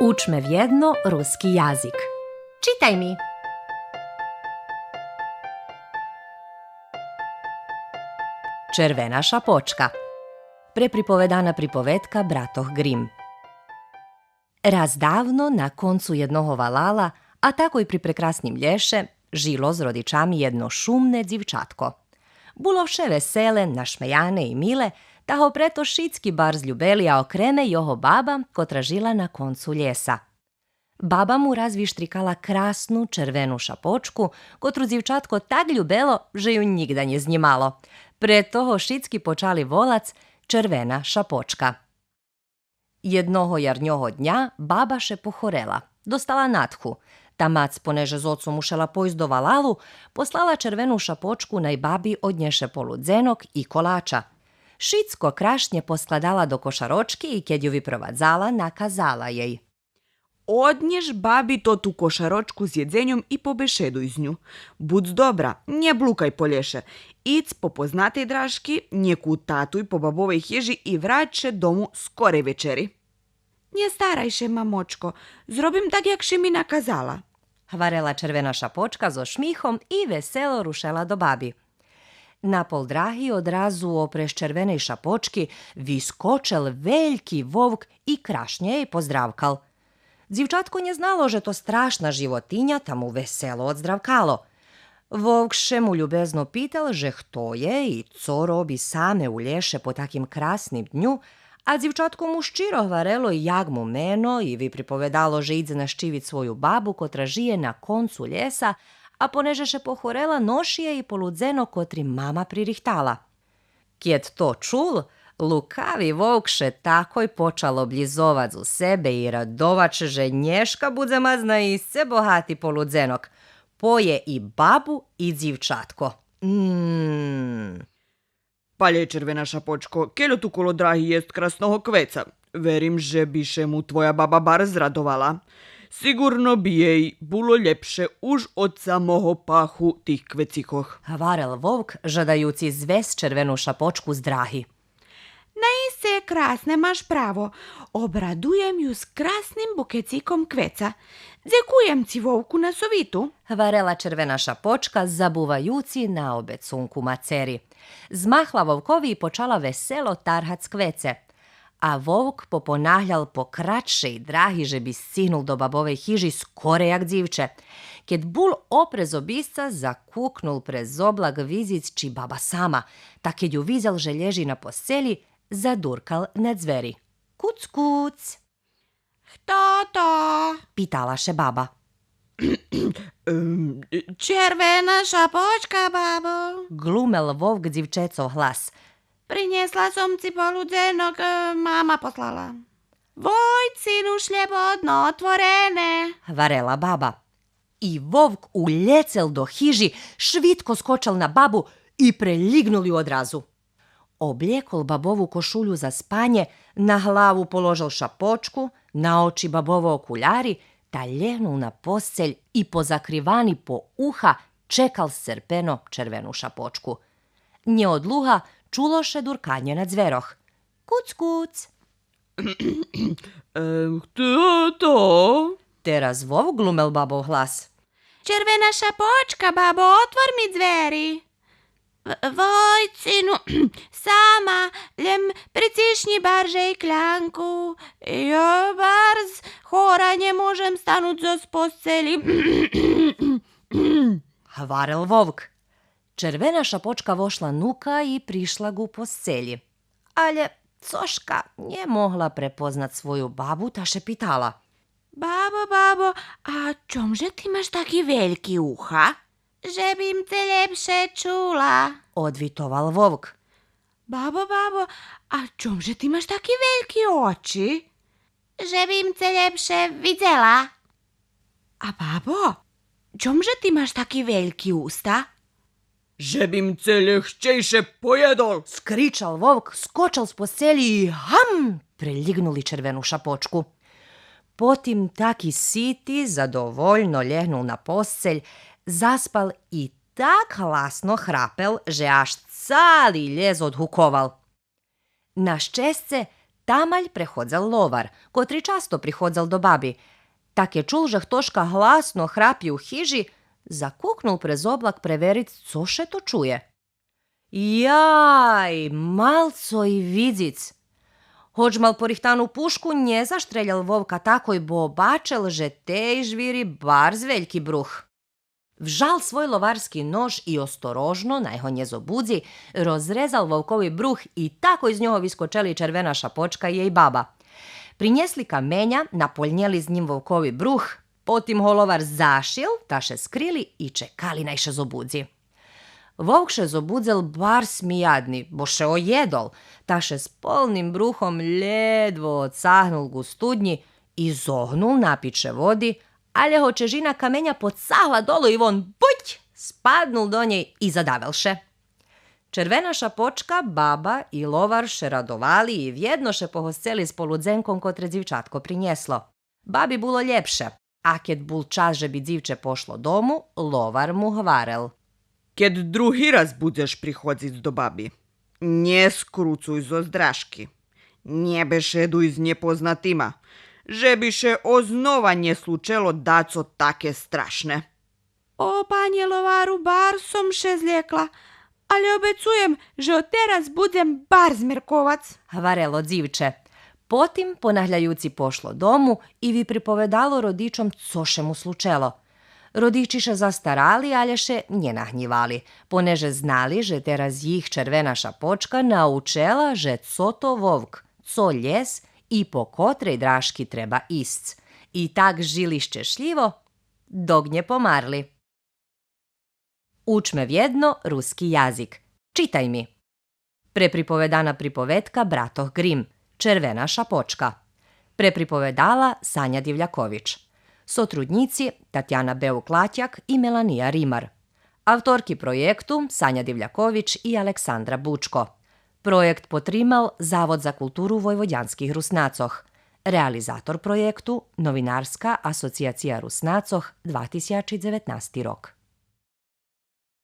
Učme vjedno ruski jazik. Čitaj mi. Červena šapočka. Prepripovedana pripovedka bratoh Grimm. Raz davno na koncu jednoho valala, a tako i pri prekrasnim lješe, žilo z rodičami jedno šumne dzivčatko. Bulo še vesele, našmejane i mile, ta ho preto šitski bar zljubeli, a okreme joho baba, kotra žila na koncu ljesa. Baba mu razvištrikala krasnu červenu šapočku, kotru dzivčatko tak ljubelo, že ju nigda nje znimalo. Preto ho šitski počali volac Červena šapočka. Jednoho jarnjoho dnja baba še pohorela, dostala nathu. Ta mac, poneže z ocom ušela pojst do valalu, poslala červenu šapočku naj babi odnješe poludzenok i kolača. Šitsko krašnje poskladala do košaročki i keď ju vyprovadzala, nakazala jej. Odnješ babi to tu košaročku s jedzenjom i pobešeduj z nju. Budz dobra, nje blukaj po lješe. Ic po poznatej dražki, njeku tatuj po babovej hiži i vraće domu skore večeri. Nje staraj še, mamočko, zrobim tak, jak še mi nakazala. Hvarela červena šapočka zo šmihom i veselo rušela do babi. Na pol drahi odrazu opreš červenej šapočki viskočel veljki vovk i krašnje jej pozdravkal. Dzivčatko nje znalo, že to strašna životinja, ta mu veselo odzdravkalo. Vovk še mu ljubezno pital, že hto je i co robi same u lješe po takim krasnim dnju, a dzivčatko mu ščiro hvarelo i jak mu meno i vi pripovedalo, že idze naščivit svoju babu, kotra žije na koncu ljesa, a poneže še pohorela nošije i poludzeno kotri mama pririhtala. Kjed to čul, lukavi vovk še takoj počal oblizovac u sebe i radovač, že nješka budze mazna i se bohati poludzenok. Poje i babu i dzivčatko. Palje, červena šapočko, kelo tu kolo drahi jest krasnoho kveca. Verim, že bi še mu tvoja baba bar zradovala. Sigurno bi jej bulo ljepše už od samoho pahu tih kvecikoh. Hvarel vovk, žadajuci zves červenu šapočku z drahi. Naiste krasne, maš pravo. Obradujem ju s krasnim bukecikom kveca. Dzekujem ci vovku na sovitu. Hvarela červena šapočka, zabuvajuci na obecunku maceri. Zmahla vovkovi i počala veselo tarhac kvece. A vovk poponahljal po kraće i drahi, že bi stihnul do babove hiži skore jak dzivče. Ked bul oprez obisca, zakuknul prez oblag vizic či baba sama, ta ked ju vizel, že lježi na postelji, zadurkal na dzveri. Kuc, kuc. Hto to? Pitala še baba. Červena šapočka, babo. Glumel vovk dzivčecov hlas. Prinjesla som ci poludzenok, mama poslala. Voj, sinu, šljebodno otvorene. Hvarela baba. I vovk uljecel do hiži, švitko skočal na babu i prelignul ju odrazu. Obljekol babovu košulju za spanje, na glavu položil šapočku, na oči babovo okuljari, ta ljehnul na postelj i pozakrivani po uha čekal srpeno červenu šapočku. Nje od luha čuloše durkanje na dzveroh. Kuc, kuc. Hto to? Teraz vovk glumel babov hlas. Červena šapočka, babo, otvor mi dzveri. Voj, sinu, sama, ljem pricišnji baržej klanku. Jo, barz, hora nje možem stanut zo s posteli. Hvarel vovk. Červena šapočka vošla nuka i prišla gu postelji. Ale coška nje mogla prepoznat svoju babu, ta še pitala. Babo, a čomže ti imaš taki veliki uha? Že bim te ljepše čula. Odvitoval vovk. Babo, a čomže ti imaš taki veliki oči? Že bim te ljepše vidzela. A babo, čomže ti imaš taki veliki usta? Že bim te ljehčejše pojedol. Skričal vovk, skočal s postelji i ham, prelignuli červenu šapočku. Potim taki siti, zadovoljno ljehnul na postelj, zaspal i tak hlasno hrapel, že až cali ljez odhukoval. Na ščesce Tamalj prehodzel lovar, kotri často prihodzel do babi. Tak je čul, že htoška hlasno hrapi u hiži, zakuknul prez oblak preverit, co še to čuje. Jaj, malco i vidzic. Hoć mal porihtanu pušku nje zaštreljal vovka takoj, bo obačel, že tej žviri bar zveljki bruh. Vžal svoj lovarski nož i ostorožno, najho nje zobudzi, rozrezal vovkovi bruh i tako iz njoho viskočeli červena šapočka i jej baba. Prinjesli kamenja, napoljnjeli z njim vovkovi bruh, potim ho lovar zašil, taše skrili i čekali najše zobudzi. Vovk še zobudzel bar smijadni, bo še ojedol, taše s polnim bruhom ledvo odsahnul gu studnji i zohnul napiče vodi, ale ho čežina kamenja podsahla dolu i von buć, spadnul do njej i zadavelše. Červena šapočka, baba i lovar še radovali i vjednoše pohosceli s poludzenkom kotre dzivčatko prinjeslo. Babi bilo ljepše, a kad bul čas že bi dzivče pošlo domu, lovar mu hvarel. Kad drugi raz budeš prihodzic do babi, nje skrucuj zo zdraški, nje bešeduj z nepoznatima, že bi še oznova nje slučelo daco take strašne. O, panje lovaru, bar som še zljekla, ali obecujem, že od teraz budem bar zmerkovac. Hvarelo dzivče. Potim, ponahljajuci pošlo domu i vi pripovedalo rodičom co še mu slučelo. Rodiči še zastarali, ale še nje nahnjivali, poneže znali, že teraz jih červena šapočka naučela, že co to vovk, co ljes i po kotrej draški treba isc. I tak žili ščešljivo, dok nje pomarli. Učme vjedno ruski jazik. Čitaj mi. Prepripovedana pripovetka Bratoh Grim, Červena šapočka. Prepripovedala Sanja Divljaković. Sotrudnici Tatjana Beuk-Latjak i Melanija Rimar. Avtorki projektu Sanja Divljaković i Aleksandra Bučko. Projekt potrimal Zavod za kulturu Vojvodjanskih Rusnacoh. Realizator projektu Novinarska asocijacija Rusnacoh 2019. rok.